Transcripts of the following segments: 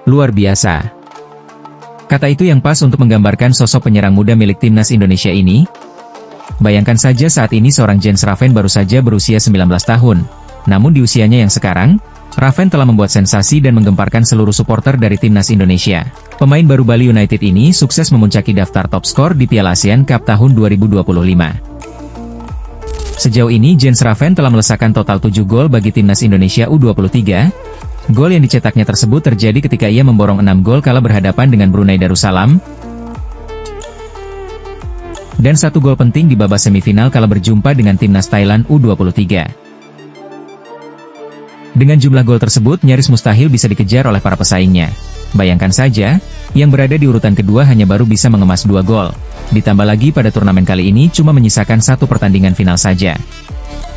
Luar biasa. Kata itu yang pas untuk menggambarkan sosok penyerang muda milik timnas Indonesia ini. Bayangkan saja saat ini seorang Jens Raven baru saja berusia 19 tahun. Namun di usianya yang sekarang, Raven telah membuat sensasi dan menggemparkan seluruh supporter dari timnas Indonesia. Pemain baru Bali United ini sukses memuncaki daftar top skor di Piala ASEAN Cup tahun 2025. Sejauh ini Jens Raven telah melesakkan total 7 gol bagi timnas Indonesia U23. Gol yang dicetaknya tersebut terjadi ketika ia memborong 6 gol kala berhadapan dengan Brunei Darussalam, dan 1 gol penting di babak semifinal kala berjumpa dengan timnas Thailand U23. Dengan jumlah gol tersebut nyaris mustahil bisa dikejar oleh para pesaingnya. Bayangkan saja, yang berada di urutan kedua hanya baru bisa mengemas 2 gol. Ditambah lagi pada turnamen kali ini cuma menyisakan 1 pertandingan final saja.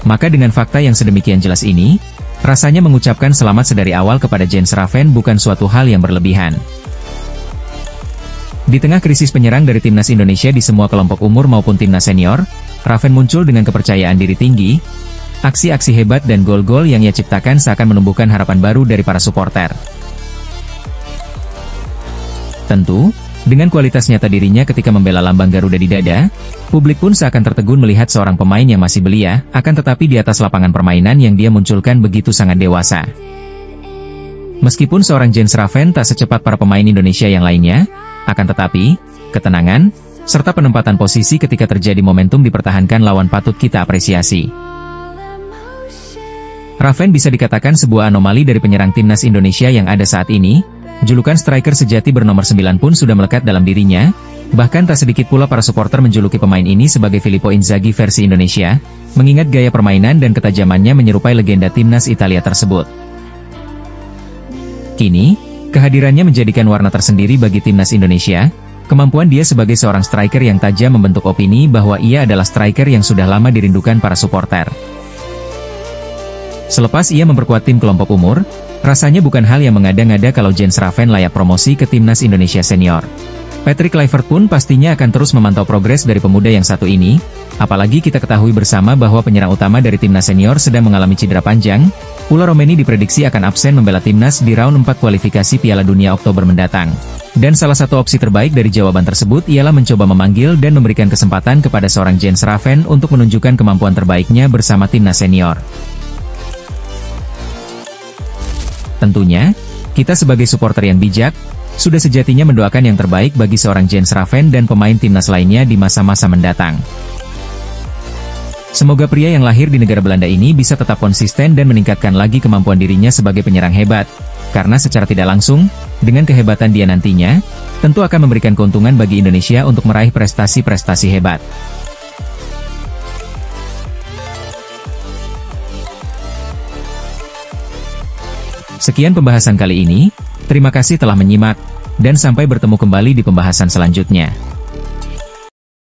Maka dengan fakta yang sedemikian jelas ini, rasanya mengucapkan selamat sedari awal kepada Jens Raven bukan suatu hal yang berlebihan. Di tengah krisis penyerang dari timnas Indonesia di semua kelompok umur maupun timnas senior, Raven muncul dengan kepercayaan diri tinggi, aksi-aksi hebat dan gol-gol yang ia ciptakan seakan menumbuhkan harapan baru dari para supporter. Tentu, dengan kualitas nyata dirinya ketika membela lambang Garuda di dada, publik pun seakan tertegun melihat seorang pemain yang masih belia, akan tetapi di atas lapangan permainan yang dia munculkan begitu sangat dewasa. Meskipun seorang Jens Raven tak secepat para pemain Indonesia yang lainnya, akan tetapi, ketenangan, serta penempatan posisi ketika terjadi momentum dipertahankan lawan patut kita apresiasi. Raven bisa dikatakan sebuah anomali dari penyerang timnas Indonesia yang ada saat ini. Julukan striker sejati bernomor 9 pun sudah melekat dalam dirinya, bahkan tak sedikit pula para supporter menjuluki pemain ini sebagai Filippo Inzaghi versi Indonesia, mengingat gaya permainan dan ketajamannya menyerupai legenda timnas Italia tersebut. Kini, kehadirannya menjadikan warna tersendiri bagi timnas Indonesia. Kemampuan dia sebagai seorang striker yang tajam membentuk opini bahwa ia adalah striker yang sudah lama dirindukan para supporter. Selepas ia memperkuat tim kelompok umur, rasanya bukan hal yang mengada-ngada kalau Jens Raven layak promosi ke timnas Indonesia senior. Patrick Kluivert pun pastinya akan terus memantau progres dari pemuda yang satu ini, apalagi kita ketahui bersama bahwa penyerang utama dari timnas senior sedang mengalami cedera panjang. Pula Romeni diprediksi akan absen membela timnas di round 4 kualifikasi Piala Dunia Oktober mendatang. Dan salah satu opsi terbaik dari jawaban tersebut ialah mencoba memanggil dan memberikan kesempatan kepada seorang Jens Raven untuk menunjukkan kemampuan terbaiknya bersama timnas senior. Tentunya, kita sebagai supporter yang bijak, sudah sejatinya mendoakan yang terbaik bagi seorang Jens Raven dan pemain timnas lainnya di masa-masa mendatang. Semoga pria yang lahir di negara Belanda ini bisa tetap konsisten dan meningkatkan lagi kemampuan dirinya sebagai penyerang hebat, karena secara tidak langsung, dengan kehebatan dia nantinya, tentu akan memberikan keuntungan bagi Indonesia untuk meraih prestasi-prestasi hebat. Sekian pembahasan kali ini, terima kasih telah menyimak, dan sampai bertemu kembali di pembahasan selanjutnya.